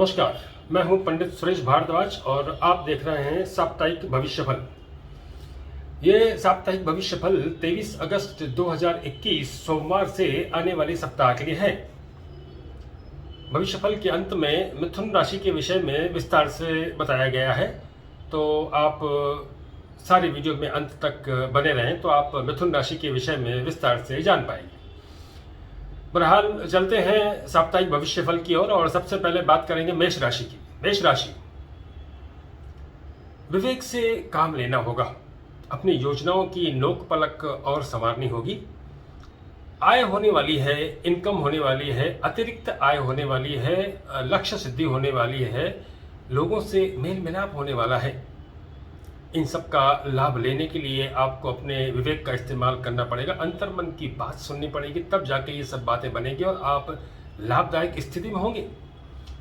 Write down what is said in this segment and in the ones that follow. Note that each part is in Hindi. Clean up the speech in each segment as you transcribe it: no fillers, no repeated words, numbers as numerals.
नमस्कार, मैं हूं पंडित सुरेश भारद्वाज और आप देख रहे हैं साप्ताहिक भविष्यफल। ये साप्ताहिक भविष्यफल 23 अगस्त 2021 सोमवार से आने वाले सप्ताह के लिए है। भविष्यफल के अंत में मिथुन राशि के विषय में विस्तार से बताया गया है, तो आप सारे वीडियो में अंत तक बने रहें तो आप मिथुन राशि के विषय में विस्तार से जान पाएंगे। बहरहाल चलते हैं साप्ताहिक भविष्यफल की ओर और सबसे पहले बात करेंगे मेष राशि की। मेष राशि, विवेक से काम लेना होगा, अपनी योजनाओं की नोक पलक और संवारनी होगी। आय होने वाली है, इनकम होने वाली है, अतिरिक्त आय होने वाली है, लक्ष्य सिद्धि होने वाली है, लोगों से मेल मिलाप होने वाला है। इन सब का लाभ लेने के लिए आपको अपने विवेक का इस्तेमाल करना पड़ेगा, अंतर्मन की बात सुननी पड़ेगी, तब जाके ये सब बातें बनेगी और आप लाभदायक स्थिति में होंगे।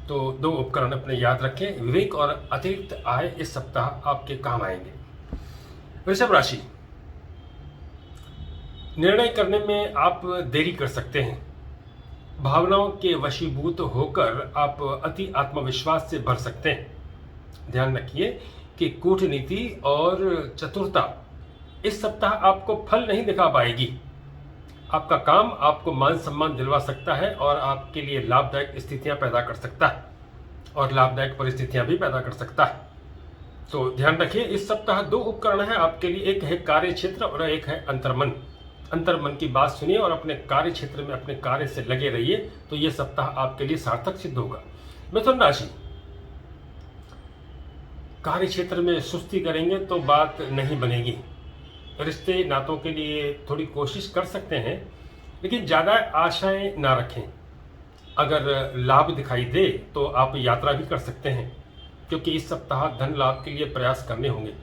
तो दो उपकरण अपने याद रखें, विवेक और अतिरिक्त आय इस सप्ताह आपके काम आएंगे। वृषभ राशि, निर्णय करने में आप देरी कर सकते हैं। भावनाओं के वशीभूत होकर आप अति आत्मविश्वास से भर सकते हैं। ध्यान रखिए कि कूटनीति और चतुरता इस सप्ताह आपको फल नहीं दिखा पाएगी। आपका काम आपको मान सम्मान दिलवा सकता है और आपके लिए लाभदायक स्थितियां पैदा कर सकता है और लाभदायक परिस्थितियां भी पैदा कर सकता है। तो ध्यान रखिए, इस सप्ताह दो उपकरण है आपके लिए, एक है कार्य क्षेत्र और एक है अंतर्मन। अंतर्मन की बात सुनिए और अपने कार्य क्षेत्र में अपने कार्य से लगे रहिए, तो यह सप्ताह आपके लिए सार्थक सिद्ध होगा। मिथुन राशि, कार्य क्षेत्र में सुस्ती करेंगे तो बात नहीं बनेगी। रिश्ते नातों के लिए थोड़ी कोशिश कर सकते हैं, लेकिन ज़्यादा आशाएं ना रखें। अगर लाभ दिखाई दे तो आप यात्रा भी कर सकते हैं, क्योंकि इस सप्ताह धन लाभ के लिए प्रयास करने होंगे,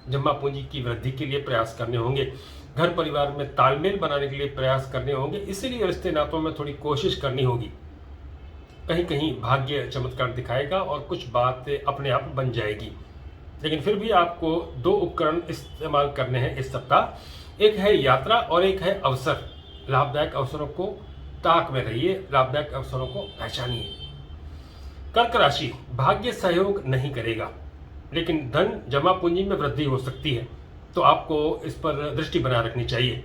जमा पूंजी की वृद्धि के लिए प्रयास करने होंगे, घर परिवार में तालमेल बनाने के लिए प्रयास करने होंगे। इसीलिए रिश्ते नातों में थोड़ी कोशिश करनी होगी। कहीं कहीं भाग्य चमत्कार दिखाएगा और कुछ बात अपने आप बन जाएगी। लेकिन फिर भी आपको दो उपकरण इस्तेमाल करने हैं इस सप्ताह, एक है यात्रा और एक है अवसर। लाभदायक अवसरों को ताक में रहिए, लाभदायक अवसरों को पहचानिए। कर्क राशि, भाग्य सहयोग नहीं करेगा, लेकिन धन जमा पूंजी में वृद्धि हो सकती है, तो आपको इस पर दृष्टि बनाए रखनी चाहिए।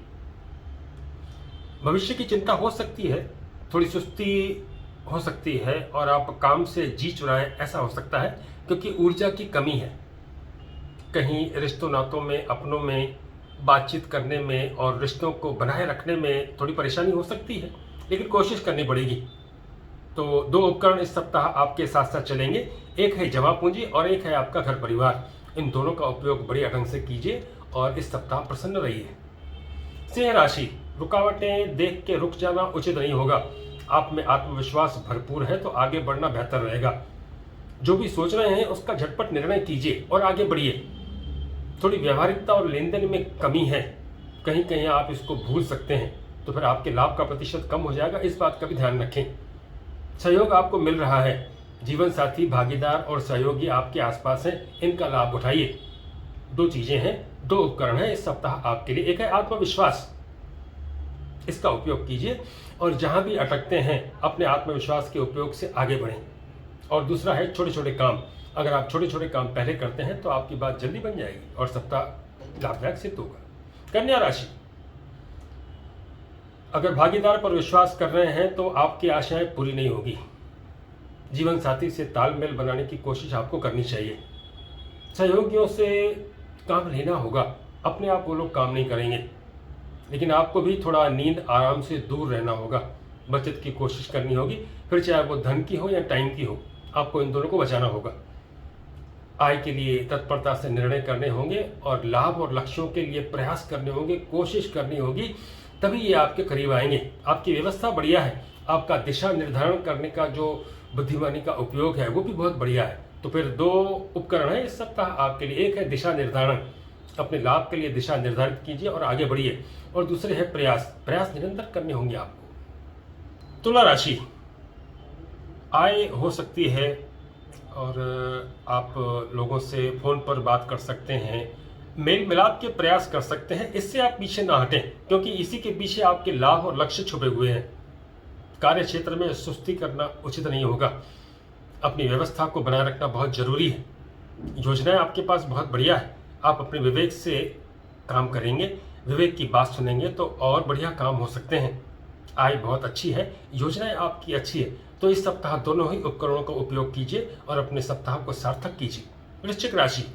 भविष्य की चिंता हो सकती है, थोड़ी सुस्ती हो सकती है और आप काम से जी चुराएं, ऐसा हो सकता है, क्योंकि ऊर्जा की कमी है। कहीं रिश्तों नातों में, अपनों में बातचीत करने में और रिश्तों को बनाए रखने में थोड़ी परेशानी हो सकती है, लेकिन कोशिश करनी पड़ेगी। तो दो उपकरण इस सप्ताह आपके साथ साथ चलेंगे, एक है जमा पूंजी और एक है आपका घर परिवार। इन दोनों का उपयोग बढ़िया ढंग से कीजिए और इस सप्ताह प्रसन्न रहिए। सिंह राशि, रुकावटें देख के रुक जाना उचित नहीं होगा। आप में आत्मविश्वास भरपूर है तो आगे बढ़ना बेहतर रहेगा। जो भी सोच रहे हैं उसका झटपट निर्णय कीजिए और आगे बढ़िए। थोड़ी व्यवहारिकता और लेन देन में कमी है, कहीं कहीं आप इसको भूल सकते हैं, तो फिर आपके लाभ का प्रतिशत कम हो जाएगा, इस बात का भी ध्यान रखें। सहयोग आपको मिल रहा है, जीवन साथी, भागीदार और सहयोगी आपके आसपास हैं, इनका लाभ उठाइए। दो चीजें हैं, दो उपकरण हैं इस सप्ताह आपके लिए, एक है आत्मविश्वास, इसका उपयोग कीजिए और जहां भी अटकते हैं अपने आत्मविश्वास के उपयोग से आगे बढ़ें। और दूसरा है छोटे छोटे काम, अगर आप छोटे छोटे काम पहले करते हैं तो आपकी बात जल्दी बन जाएगी और सप्ताह लाभदायक सिद्ध होगा। कन्या राशि, अगर भागीदार पर विश्वास कर रहे हैं तो आपकी आशाएं पूरी नहीं होगी। जीवन साथी से तालमेल बनाने की कोशिश आपको करनी चाहिए। सहयोगियों से काम लेना होगा, अपने आप वो लोग काम नहीं करेंगे, लेकिन आपको भी थोड़ा नींद आराम से दूर रहना होगा, बचत की कोशिश करनी होगी, फिर चाहे वो धन की हो या टाइम की हो, आपको इन दोनों को बचाना होगा। आय के लिए तत्परता से निर्णय करने होंगे और लाभ और लक्ष्यों के लिए प्रयास करने होंगे, कोशिश करनी होगी, तभी ये आपके करीब आएंगे। आपकी व्यवस्था बढ़िया है, आपका दिशा निर्धारण करने का जो बुद्धिमानी का उपयोग है वो भी बहुत बढ़िया है। तो फिर दो उपकरण है इस सप्ताह आपके लिए, एक है दिशा निर्धारण, अपने लाभ के लिए दिशा निर्धारित कीजिए और आगे बढ़िए, और दूसरे है प्रयास, प्रयास निरंतर करने होंगे आपको। तुला राशि, आय हो सकती है और आप लोगों से फोन पर बात कर सकते हैं, मेल मिलाप के प्रयास कर सकते हैं, इससे आप पीछे ना हटें, क्योंकि इसी के पीछे आपके लाभ और लक्ष्य छुपे हुए हैं। कार्य क्षेत्र में सुस्ती करना उचित नहीं होगा। अपनी व्यवस्था को बनाए रखना बहुत जरूरी है। योजनाएं आपके पास बहुत बढ़िया है, आप अपने विवेक से काम करेंगे, विवेक की बात सुनेंगे तो और बढ़िया काम हो सकते हैं। आय बहुत अच्छी है, योजनाएं आपकी अच्छी है, तो इस सप्ताह दोनों ही उपकरणों का उपयोग कीजिए और अपने सप्ताह को सार्थक कीजिए। वृश्चिक राशि,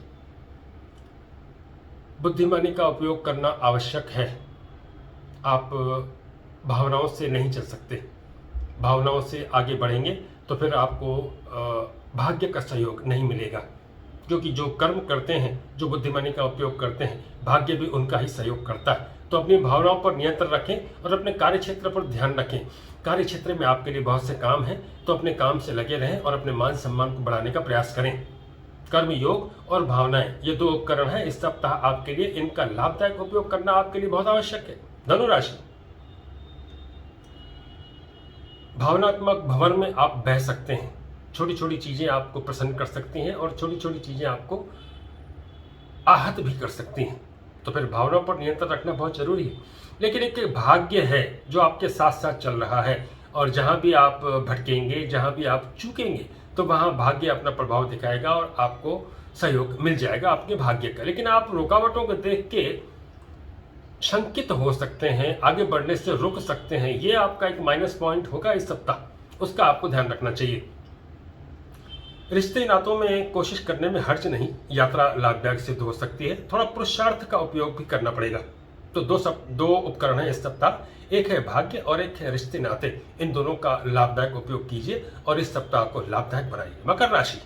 बुद्धिमानी का उपयोग करना आवश्यक है। आप भावनाओं से नहीं चल सकते, भावनाओं से आगे बढ़ेंगे तो फिर आपको भाग्य का सहयोग नहीं मिलेगा, क्योंकि जो कर्म करते हैं, जो बुद्धिमानी का उपयोग करते हैं, भाग्य भी उनका ही सहयोग करता है। तो अपनी भावनाओं पर नियंत्रण रखें और अपने कार्य क्षेत्र पर ध्यान रखें। कार्य क्षेत्र में आपके लिए बहुत से काम हैं, तो अपने काम से लगे रहें और अपने मान सम्मान को बढ़ाने का प्रयास करें। कर्म योग और भावनाएं, ये दो उपकरण हैं इस सप्ताह आपके लिए, इनका लाभदायक उपयोग करना आपके लिए बहुत आवश्यक है। धनुराशि, भावनात्मक भंवर में आप बह सकते हैं। छोटी छोटी चीजें आपको प्रसन्न कर सकती हैं और छोटी छोटी चीजें आपको आहत भी कर सकती हैं, तो फिर भावनाओं पर नियंत्रण रखना बहुत जरूरी है। लेकिन एक भाग्य है जो आपके साथ साथ चल रहा है, और जहां भी आप भटकेंगे, जहां भी आप चूकेंगे, तो वहां भाग्य अपना प्रभाव दिखाएगा और आपको सहयोग मिल जाएगा आपके भाग्य का। लेकिन आप रुकावटों को देख के शंकित हो सकते हैं, आगे बढ़ने से रुक सकते हैं, ये आपका एक माइनस पॉइंट होगा इस सप्ताह, उसका आपको ध्यान रखना चाहिए। रिश्ते नातों में कोशिश करने में हर्ज नहीं, यात्रा लाभदायक सिद्ध हो सकती है, थोड़ा पुरुषार्थ का उपयोग भी करना पड़ेगा। तो दो उपकरण हैं इस सप्ताह, एक है भाग्य और एक है रिश्ते नाते। इन दोनों का लाभदायक उपयोग कीजिए और इस सप्ताह को लाभदायक बनाइए। मकर राशि,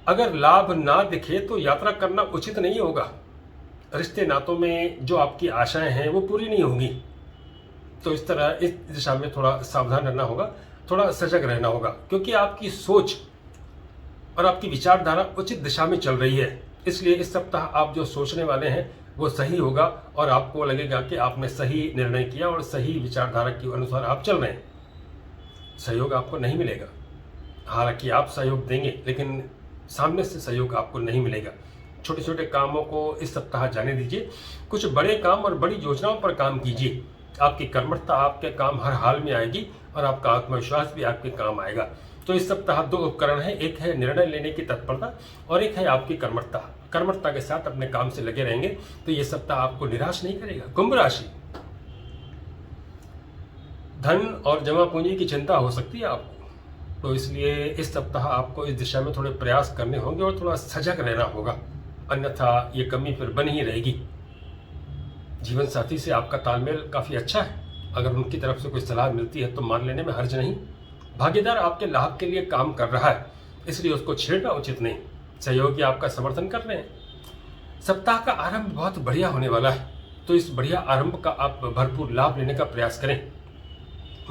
अगर लाभ ना दिखे तो यात्रा करना उचित नहीं होगा। रिश्ते नातों में जो आपकी आशाएं हैं वो पूरी नहीं होंगी, तो इस तरह इस दिशा में थोड़ा सावधान रहना होगा, थोड़ा सजग रहना होगा, क्योंकि आपकी सोच और आपकी विचारधारा उचित दिशा में चल रही है। इसलिए इस सप्ताह आप जो सोचने वाले हैं वो सही होगा और आपको लगेगा कि आपने सही निर्णय किया और सही विचारधारा के अनुसार आप चल रहे हैं। सहयोग आपको नहीं मिलेगा, हालांकि आप सहयोग देंगे लेकिन सामने से सहयोग आपको नहीं मिलेगा। छोटे छोटे कामों को इस सप्ताह जाने दीजिए, कुछ बड़े काम और बड़ी योजनाओं पर काम कीजिए। आपकी कर्मठता आपके काम हर हाल में आएगी और आपका आत्मविश्वास भी आपके काम आएगा। तो इस सप्ताह दो उपकरण हैं, एक है निर्णय लेने की तत्परता और एक है आपकी कर्मठता। कर्मठता के साथ अपने काम से लगे रहेंगे तो ये सप्ताह आपको निराश नहीं करेगा। कुंभ राशि, धन और जमा पूंजी की चिंता हो सकती है आपको, तो इसलिए इस सप्ताह आपको इस दिशा में थोड़े प्रयास करने होंगे और थोड़ा सजग रहना होगा, अन्यथा ये कमी फिर बनी ही रहेगी। जीवन साथी से आपका तालमेल काफी अच्छा है, अगर उनकी तरफ से कोई सलाह मिलती है तो मान लेने में हर्ज नहीं। भागीदार आपके लाभ के लिए काम कर रहा है, इसलिए उसको छेड़ना उचित नहीं। सहयोगी आपका समर्थन कर रहे हैं। सप्ताह का आरंभ बहुत बढ़िया होने वाला है, तो इस बढ़िया आरंभ का आप भरपूर लाभ लेने का प्रयास करें।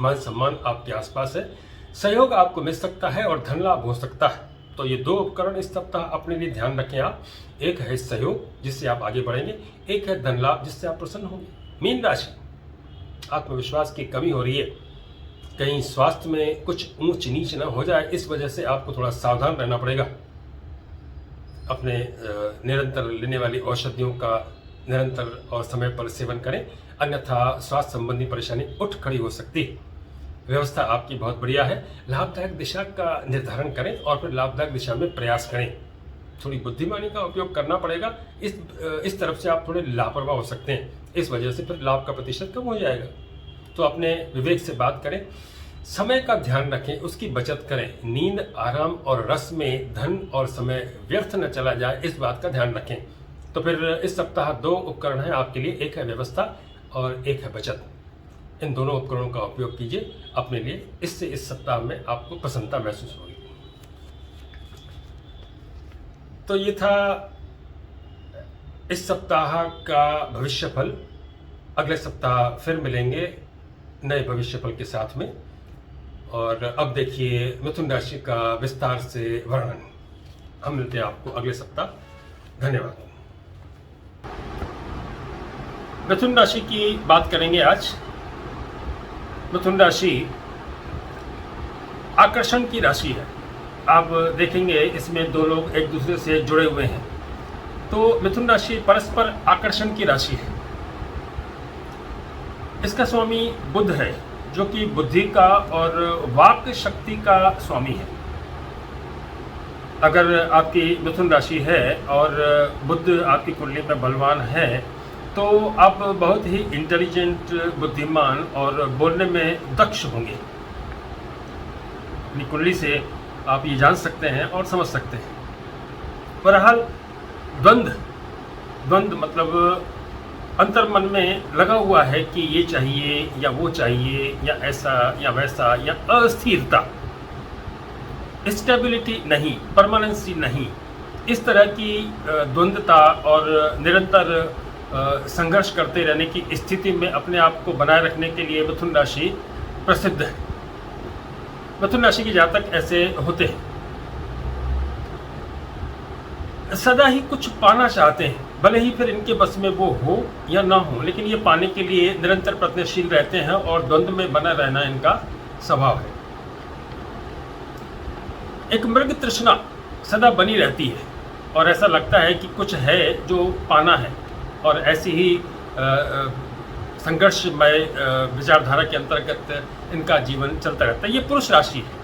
मान सम्मान आपके आसपास है, सहयोग आपको मिल सकता है और धन लाभ हो सकता है। तो ये दो उपकरण इस सप्ताह अपने लिए ध्यान रखें आप, एक है सहयोग जिससे आप आगे बढ़ेंगे, एक है धन लाभ जिससे आप प्रसन्न होंगे। मीन राशि, आत्मविश्वास की कमी हो रही है, कहीं स्वास्थ्य में कुछ ऊंच नीच न हो जाए, इस वजह से आपको थोड़ा सावधान रहना पड़ेगा। अपने निरंतर लेने वाली औषधियों का निरंतर और समय पर सेवन करें, अन्यथा स्वास्थ्य संबंधी परेशानी उठ खड़ी हो सकती है। व्यवस्था आपकी बहुत बढ़िया है, लाभदायक दिशा का निर्धारण करें और फिर लाभदायक दिशा में प्रयास करें। थोड़ी बुद्धिमानी का उपयोग करना पड़ेगा, इस तरफ से आप थोड़े लापरवाह हो सकते हैं, इस वजह से फिर लाभ का प्रतिशत कम हो जाएगा। तो अपने विवेक से बात करें, समय का ध्यान रखें, उसकी बचत करें। नींद, आराम और रस में धन और समय व्यर्थ न चला जाए, इस बात का ध्यान रखें। तो फिर इस सप्ताह दो उपकरण हैं आपके लिए, एक है व्यवस्था और एक है बचत। इन दोनों उपकरणों का उपयोग कीजिए अपने लिए, इससे इस सप्ताह में आपको प्रसन्नता महसूस होगी। तो ये था इस सप्ताह का भविष्यफल। अगले सप्ताह फिर मिलेंगे नए भविष्यफल के साथ में। और अब देखिए मिथुन राशि का विस्तार से वर्णन। हम मिलते हैं आपको अगले सप्ताह। धन्यवाद। मिथुन राशि की बात करेंगे आज। मिथुन राशि आकर्षण की राशि है। आप देखेंगे इसमें दो लोग एक दूसरे से जुड़े हुए हैं, तो मिथुन राशि परस्पर आकर्षण की राशि है। इसका स्वामी बुध है, जो कि बुद्धि का और वाक शक्ति का स्वामी है। अगर आपकी मिथुन राशि है और बुध आपकी कुंडली में बलवान है तो आप बहुत ही इंटेलिजेंट, बुद्धिमान और बोलने में दक्ष होंगे। अपनी कुंडली से आप ये जान सकते हैं और समझ सकते हैं। बहरहाल द्वंद्व मतलब अंतर्मन में लगा हुआ है कि ये चाहिए या वो चाहिए या ऐसा या वैसा या अस्थिरता, स्टेबिलिटी नहीं, परमानेंसी नहीं, इस तरह की द्वंद्वता और निरंतर संघर्ष करते रहने की स्थिति में अपने आप को बनाए रखने के लिए मिथुन राशि प्रसिद्ध है। मिथुन राशि के जातक ऐसे होते हैं, सदा ही कुछ पाना चाहते हैं, भले ही फिर इनके बस में वो हो या ना हो, लेकिन ये पाने के लिए निरंतर प्रयत्नशील रहते हैं और द्वंद्व में बना रहना इनका स्वभाव है। एक मृग तृष्णा सदा बनी रहती है और ऐसा लगता है कि कुछ है जो पाना है, और ऐसी ही संघर्षमय विचारधारा के अंतर्गत इनका जीवन चलता रहता है। ये पुरुष राशि है,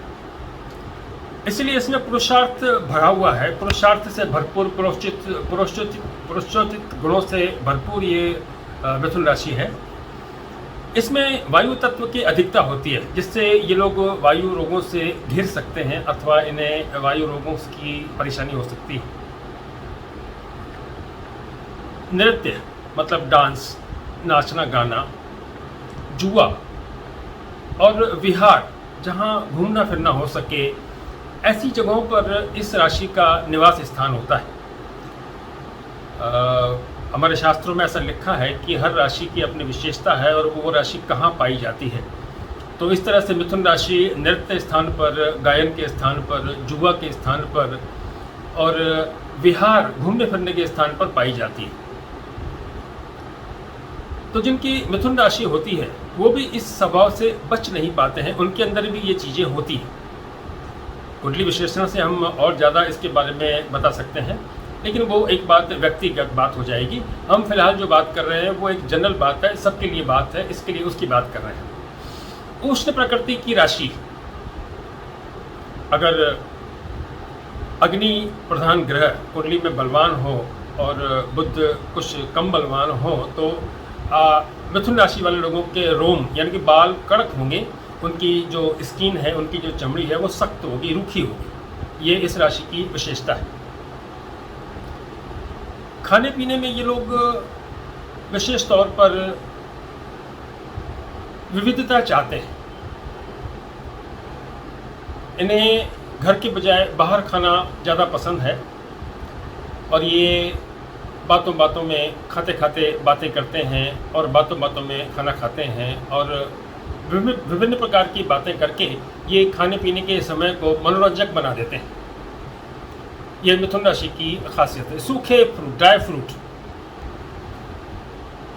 इसलिए इसमें पुरुषार्थ भरा हुआ है, पुरुषार्थ से भरपूर, पुरुषोचित गुणों से भरपूर ये मिथुन राशि है। इसमें वायु तत्व की अधिकता होती है, जिससे ये लोग वायु रोगों से घिर सकते हैं अथवा इन्हें वायु रोगों की परेशानी हो सकती है। नृत्य मतलब डांस, नाचना गाना, जुआ और विहार, जहाँ घूमना फिरना हो सके, ऐसी जगहों पर इस राशि का निवास स्थान होता है। हमारे शास्त्रों में ऐसा लिखा है कि हर राशि की अपनी विशेषता है और वो राशि कहाँ पाई जाती है। तो इस तरह से मिथुन राशि नृत्य स्थान पर, गायन के स्थान पर, जुआ के स्थान पर और विहार, घूमने फिरने के स्थान पर पाई जाती है। तो जिनकी मिथुन राशि होती है वो भी इस स्वभाव से बच नहीं पाते हैं, उनके अंदर भी ये चीज़ें होती हैं। कुंडली विश्लेषण से हम और ज़्यादा इसके बारे में बता सकते हैं, लेकिन वो एक बात व्यक्तिगत बात हो जाएगी। हम फिलहाल जो बात कर रहे हैं वो एक जनरल बात है, सबके लिए बात है, इसके लिए उसकी बात कर रहे हैं। उष्ण प्रकृति की राशि अगर अग्नि प्रधान ग्रह कुंडली में बलवान हो और बुध कुछ कम बलवान हो तो मिथुन राशि वाले लोगों के रोम यानी कि बाल कड़क होंगे, उनकी जो स्किन है, उनकी जो चमड़ी है वो सख्त होगी, रूखी होगी। ये इस राशि की विशेषता है। खाने पीने में ये लोग विशेष तौर पर विविधता चाहते हैं। इन्हें घर के बजाय बाहर खाना ज़्यादा पसंद है और ये बातों बातों में खाते खाते बातें करते हैं और बातों बातों में खाना खाते हैं और विभिन्न प्रकार की बातें करके ये खाने पीने के समय को मनोरंजक बना देते हैं। ये मिथुन राशि की खासियत है। सूखे फ्रूट, ड्राई फ्रूट,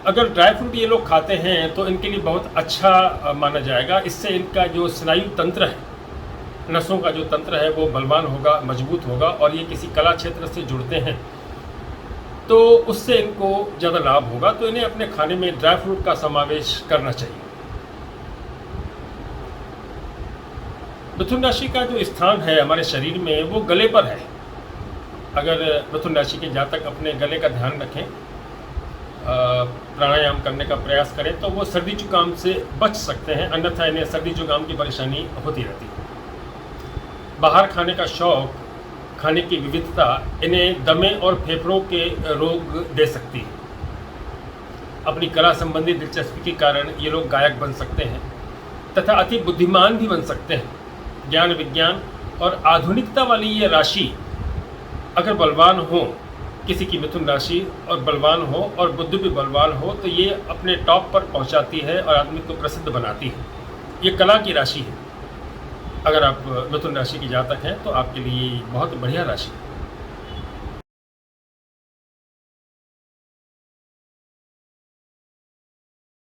अगर ड्राई फ्रूट ये लोग खाते हैं तो इनके लिए बहुत अच्छा माना जाएगा। इससे इनका जो स्नायु तंत्र है, नसों का जो तंत्र है वो बलवान होगा, मजबूत होगा और ये किसी कला क्षेत्र से जुड़ते हैं तो उससे इनको ज़्यादा लाभ होगा। तो इन्हें अपने खाने में ड्राई फ्रूट का समावेश करना चाहिए। मिथुन राशि का जो स्थान है हमारे शरीर में वो गले पर है। अगर मिथुन राशि के जातक अपने गले का ध्यान रखें, प्राणायाम करने का प्रयास करें तो वो सर्दी जुकाम से बच सकते हैं, अन्यथा इन्हें सर्दी जुकाम की परेशानी होती रहती है। बाहर खाने का शौक, खाने की विविधता इन्हें दमे और फेफड़ों के रोग दे सकती है। अपनी कला संबंधी दिलचस्पी के कारण ये लोग गायक बन सकते हैं तथा अति बुद्धिमान भी बन सकते हैं। ज्ञान विज्ञान और आधुनिकता वाली ये राशि अगर बलवान हो, किसी की मिथुन राशि और बलवान हो और बुद्ध भी बलवान हो तो ये अपने टॉप पर पहुंचाती है और आदमी को प्रसिद्ध बनाती है। ये कला की राशि है। अगर आप मिथुन राशि की जातक हैं तो आपके लिए बहुत बढ़िया राशि है।